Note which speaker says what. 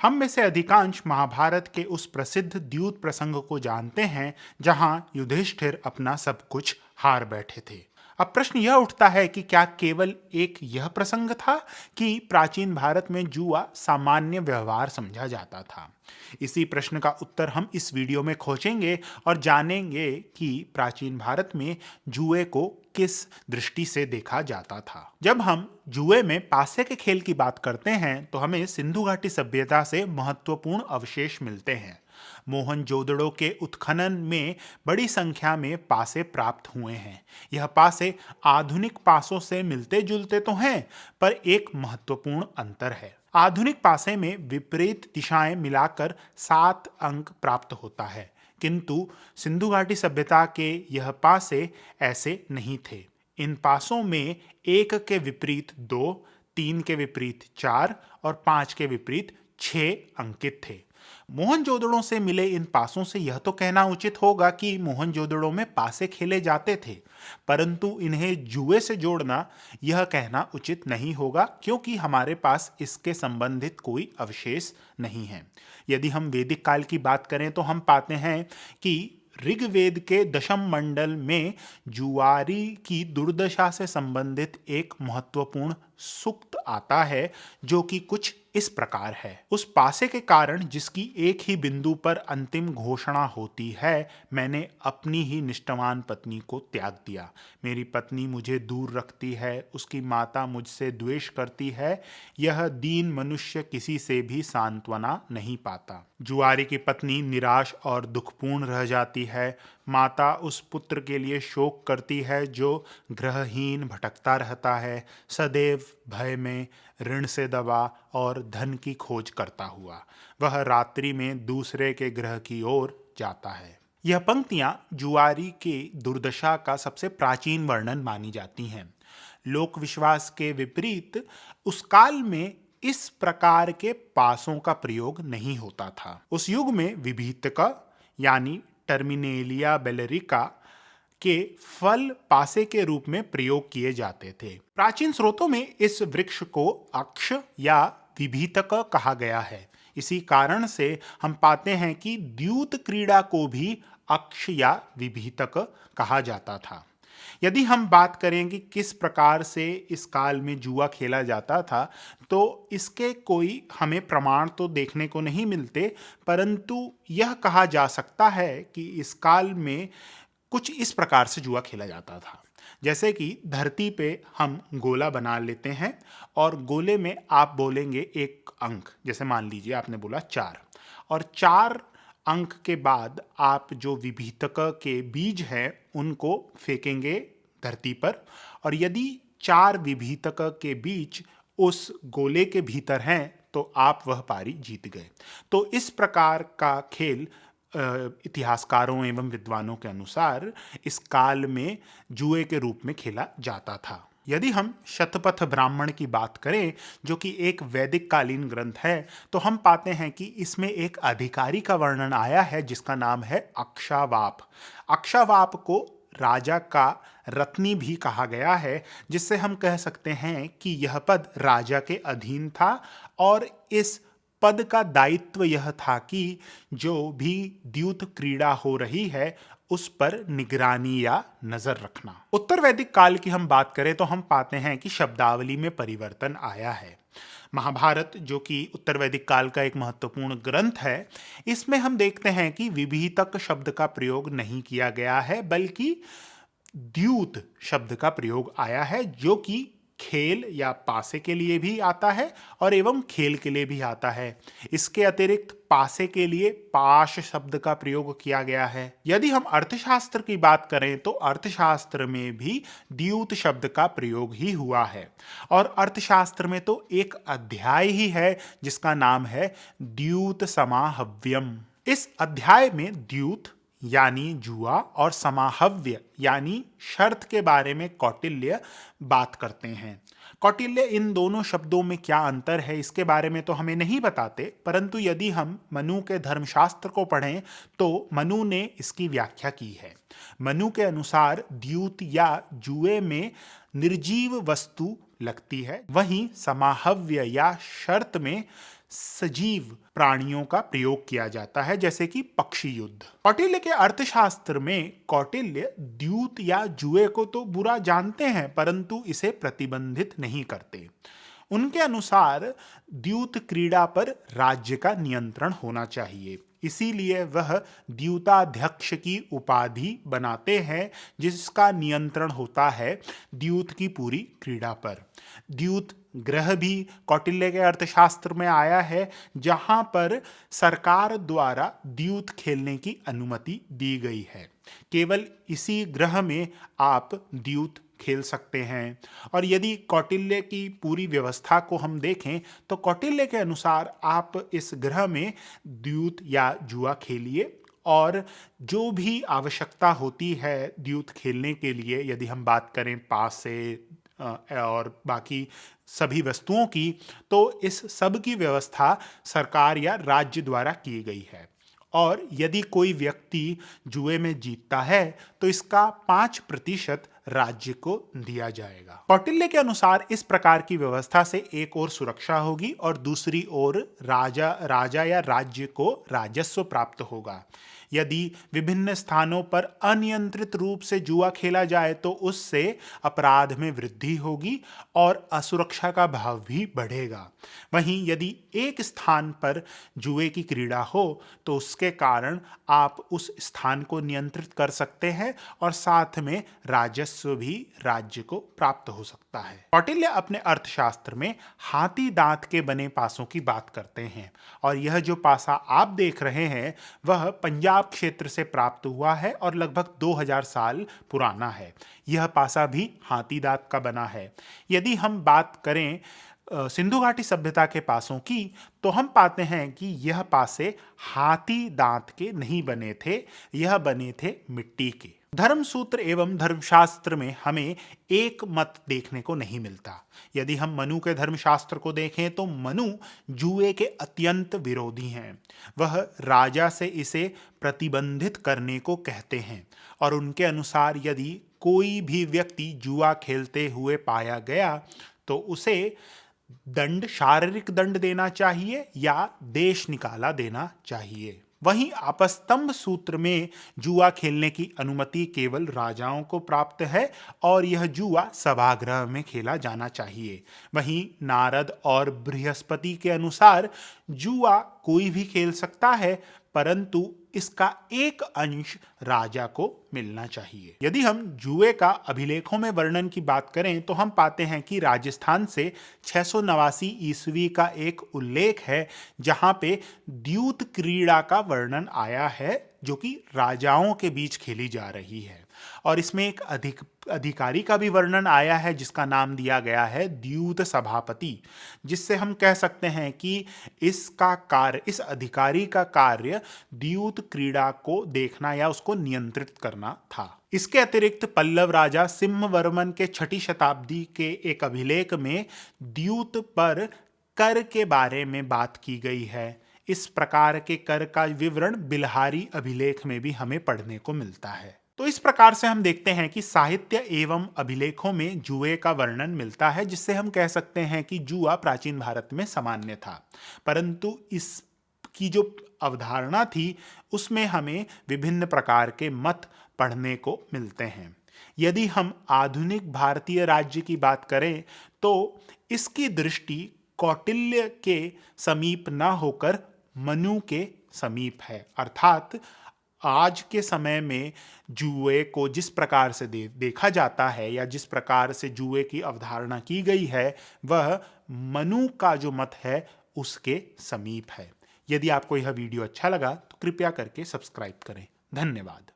Speaker 1: हम में से अधिकांश महाभारत के उस प्रसिद्ध द्यूत प्रसंग को जानते हैं जहां युधिष्ठिर अपना सब कुछ हार बैठे थे। अब प्रश्न यह उठता है कि क्या केवल एक यह प्रसंग था कि प्राचीन भारत में जुआ सामान्य व्यवहार समझा जाता था। इसी प्रश्न का उत्तर हम इस वीडियो में खोजेंगे और जानेंगे कि प्राचीन भारत में जुए को किस दृष्टि से देखा जाता था। जब हम जुए में पासे के खेल की बात करते हैं तो हमें सिंधु घाटी सभ्यता से महत्वपूर्ण अवशेष मिलते हैं। मोहनजोदड़ो के उत्खनन में बड़ी संख्या में पासे प्राप्त हुए हैं। यह पासे आधुनिक पासों से मिलते जुलते तो हैं, पर एक महत्वपूर्ण अंतर है। आधुनिक पासे में विपरीत दिशाएं मिलाकर 7 अंक प्राप्त होता है, किंतु सिंधु घाटी सभ्यता के यह पासे ऐसे नहीं थे। इन पासों में 1 के विपरीत 2, 3 के विपरीत 4 और 5 के विपरीत 6 अंकित थे। मोहनजोदड़ो से मिले इन पासों से यह तो कहना उचित होगा कि मोहनजोदड़ो में पासे खेले जाते थे, परंतु इन्हें जुए से जोड़ना यह कहना उचित नहीं होगा, क्योंकि हमारे पास इसके संबंधित कोई अवशेष नहीं है। यदि हम वैदिक काल की बात करें तो हम पाते हैं कि ऋग्वेद के दशम मंडल में जुआरी की दुर्दशा से संबंधित एक महत्वपूर्ण सूक्त आता है, जो कि कुछ इस प्रकार है। उस पासे के कारण जिसकी एक ही बिंदु पर अंतिम घोषणा होती है, मैंने अपनी ही निष्ठावान पत्नी को त्याग दिया। मेरी पत्नी मुझे दूर रखती है, उसकी माता मुझसे द्वेष करती है। यह दीन मनुष्य किसी से भी सांत्वना नहीं पाता। जुआरी की पत्नी निराश और दुखपूर्ण रह जाती है। माता उस पुत्र के लिए शोक करती है जो गृहहीन भटकता रहता है, सदैव भय में, ऋण से दबा और धन की खोज करता हुआ। वह रात्रि में दूसरे के गृह की ओर जाता है। यह पंक्तियां जुआरी के दुर्दशा का सबसे प्राचीन वर्णन मानी जाती हैं। लोक विश्वास के विपरीत उस काल में इस प्रकार के पासों का प्रयोग नहीं होता था। उस युग में विभीतका यानी टर्मिनेलिया बेलेरिका के फल पासे के रूप में प्रयोग किए जाते थे। प्राचीन स्रोतों में इस वृक्ष को अक्ष या विभीतक कहा गया है। इसी कारण से हम पाते हैं कि द्यूत क्रीड़ा को भी अक्ष या विभीतक कहा जाता था। यदि हम बात करें कि किस प्रकार से इस काल में जुआ खेला जाता था, तो इसके कोई हमें प्रमाण तो देखने को नहीं मिलते, परंतु यह कहा जा सकता है कि इस काल में कुछ इस प्रकार से जुआ खेला जाता था। जैसे कि धरती पे हम गोला बना लेते हैं और गोले में आप बोलेंगे एक अंक, जैसे मान लीजिए आपने बोला 4, और 4 अंक के बाद आप जो विभीतक के बीज हैं उनको फेंकेंगे धरती पर, और यदि 4 विभीतक के बीज उस गोले के भीतर हैं तो आप वह पारी जीत गए। तो इस प्रकार का खेल इतिहासकारों एवं विद्वानों के अनुसार इस काल में जुए के रूप में खेला जाता था। यदि हम शतपथ ब्राह्मण की बात करें, जो कि एक वैदिक कालीन ग्रंथ है, तो हम पाते हैं कि इसमें एक अधिकारी का वर्णन आया है जिसका नाम है अक्षावाप। अक्षावाप को राजा का रत्नी भी कहा गया है, जिससे हम कह सकते हैं कि यह पद राजा के अधीन था और इस पद का दायित्व यह था कि जो भी द्यूत क्रीड़ा हो रही है उस पर निगरानी या नजर रखना। उत्तर वैदिक काल की हम बात करें तो हम पाते हैं कि शब्दावली में परिवर्तन आया है। महाभारत, जो कि उत्तर वैदिक काल का एक महत्वपूर्ण ग्रंथ है, इसमें हम देखते हैं कि विभीतक शब्द का प्रयोग नहीं किया गया है, बल्कि द्यूत शब्द का प्रयोग आया है, जो कि खेल या पासे के लिए भी आता है और एवं खेल के लिए भी आता है। इसके अतिरिक्त पासे के लिए पाश शब्द का प्रयोग किया गया है। यदि हम अर्थशास्त्र की बात करें तो अर्थशास्त्र में भी द्यूत शब्द का प्रयोग ही हुआ है, और अर्थशास्त्र में तो एक अध्याय ही है जिसका नाम है द्यूत समाहव्यम। इस अध्याय में द्यूत यानी जुआ और समाहव्य यानी शर्त के बारे में कौटिल्य बात करते हैं। कौटिल्य इन दोनों शब्दों में क्या अंतर है इसके बारे में तो हमें नहीं बताते, परंतु यदि हम मनु के धर्मशास्त्र को पढ़ें तो मनु ने इसकी व्याख्या की है। मनु के अनुसार द्यूत या जुए में निर्जीव वस्तु लगती है, वहीं समाहव्य या शर्त में सजीव प्राणियों का प्रयोग किया जाता है, जैसे कि पक्षी युद्ध। कौटिल्य के अर्थशास्त्र में कौटिल्य द्यूत या जुए को तो बुरा जानते हैं, परंतु इसे प्रतिबंधित नहीं करते। उनके अनुसार द्यूत क्रीड़ा पर राज्य का नियंत्रण होना चाहिए, इसीलिए वह द्यूताध्यक्ष की उपाधि बनाते हैं, जिसका नियंत्रण होता है द्यूत की पूरी क्रीड़ा पर। द्यूत ग्रह भी कौटिल्य के अर्थशास्त्र में आया है, जहां पर सरकार द्वारा द्यूत खेलने की अनुमति दी गई है। केवल इसी ग्रह में आप द्यूत खेल सकते हैं। और यदि कौटिल्य की पूरी व्यवस्था को हम देखें तो कौटिल्य के अनुसार आप इस ग्रह में द्यूत या जुआ खेलिए, और जो भी आवश्यकता होती है द्यूत खेलने के लिए, यदि हम बात करें पास से और बाकी सभी वस्तुओं की, तो इस सब की व्यवस्था सरकार या राज्य द्वारा की गई है। और यदि कोई व्यक्ति जुए में जीतता है तो इसका 5% राज्य को दिया जाएगा। कौटिल्य के अनुसार इस प्रकार की व्यवस्था से एक ओर सुरक्षा होगी और दूसरी ओर राजा या राज्य को राजस्व प्राप्त होगा। यदि विभिन्न स्थानों पर अनियंत्रित रूप से जुआ खेला जाए तो उससे अपराध में वृद्धि होगी और असुरक्षा का भाव भी बढ़ेगा। वहीं यदि एक स्थान पर जुए की क्रीड़ा हो तो उसके कारण आप उस स्थान को नियंत्रित कर सकते हैं और साथ में राजस्व भी राज्य को प्राप्त हो सकता है। कौटिल्य अपने अर्थशास्त्र में हाथी दांत के बने पासों की बात करते हैं, और यह जो पासा आप देख रहे हैं वह पंजाब क्षेत्र से प्राप्त हुआ है और लगभग 2000 साल पुराना है। यह पासा भी हाथी दांत का बना है। यदि हम बात करें सिंधु घाटी सभ्यता के पासों की, तो हम पाते हैं कि यह पासे हाथी दांत के नहीं बने थे, यह बने थे मिट्टी के। धर्मसूत्र एवं धर्मशास्त्र में हमें एक मत देखने को नहीं मिलता। यदि हम मनु के धर्मशास्त्र को देखें तो मनु जुए के अत्यंत विरोधी हैं। वह राजा से इसे प्रतिबंधित करने को कहते हैं, और उनके अनुसार यदि कोई भी व्यक्ति जुआ खेलते हुए पाया गया तो उसे दंड, शारीरिक दंड देना चाहिए या देश निकाला देना चाहिए। वहीं आपस्तंभ सूत्र में जुआ खेलने की अनुमति केवल राजाओं को प्राप्त है और यह जुआ सभागृह में खेला जाना चाहिए। वहीं नारद और बृहस्पति के अनुसार जुआ कोई भी खेल सकता है, परंतु इसका एक अंश राजा को मिलना चाहिए। यदि हम जुए का अभिलेखों में वर्णन की बात करें तो हम पाते हैं कि राजस्थान से 689 ईस्वी का एक उल्लेख है, जहां पे द्यूत क्रीड़ा का वर्णन आया है, जो कि राजाओं के बीच खेली जा रही है। और इसमें एक अधिकारी का भी वर्णन आया है, जिसका नाम दिया गया है द्यूत सभापति, जिससे हम कह सकते हैं कि इसका कार्य, इस अधिकारी का कार्य द्यूत क्रीड़ा को देखना या उसको नियंत्रित करना था। इसके अतिरिक्त पल्लव राजा सिंहवर्मन के 6ठी शताब्दी के एक अभिलेख में द्यूत पर कर के बारे में बात की गई है। इस प्रकार के कर का विवरण बिल्हारी अभिलेख में भी हमें पढ़ने को मिलता है। तो इस प्रकार से हम देखते हैं कि साहित्य एवं अभिलेखों में जुए का वर्णन मिलता है, जिससे हम कह सकते हैं कि जुआ प्राचीन भारत में सामान्य था। परंतु इसकी जो अवधारणा थी उसमें हमें विभिन्न प्रकार के मत पढ़ने को मिलते हैं। यदि हम आधुनिक भारतीय राज्य की बात करें तो इसकी दृष्टि कौटिल्य के समीप न होकर मनु के समीप है। अर्थात आज के समय में जुए को जिस प्रकार से देखा जाता है या जिस प्रकार से जुए की अवधारणा की गई है, वह मनु का जो मत है उसके समीप है। यदि आपको यह वीडियो अच्छा लगा तो कृपया करके सब्सक्राइब करें। धन्यवाद।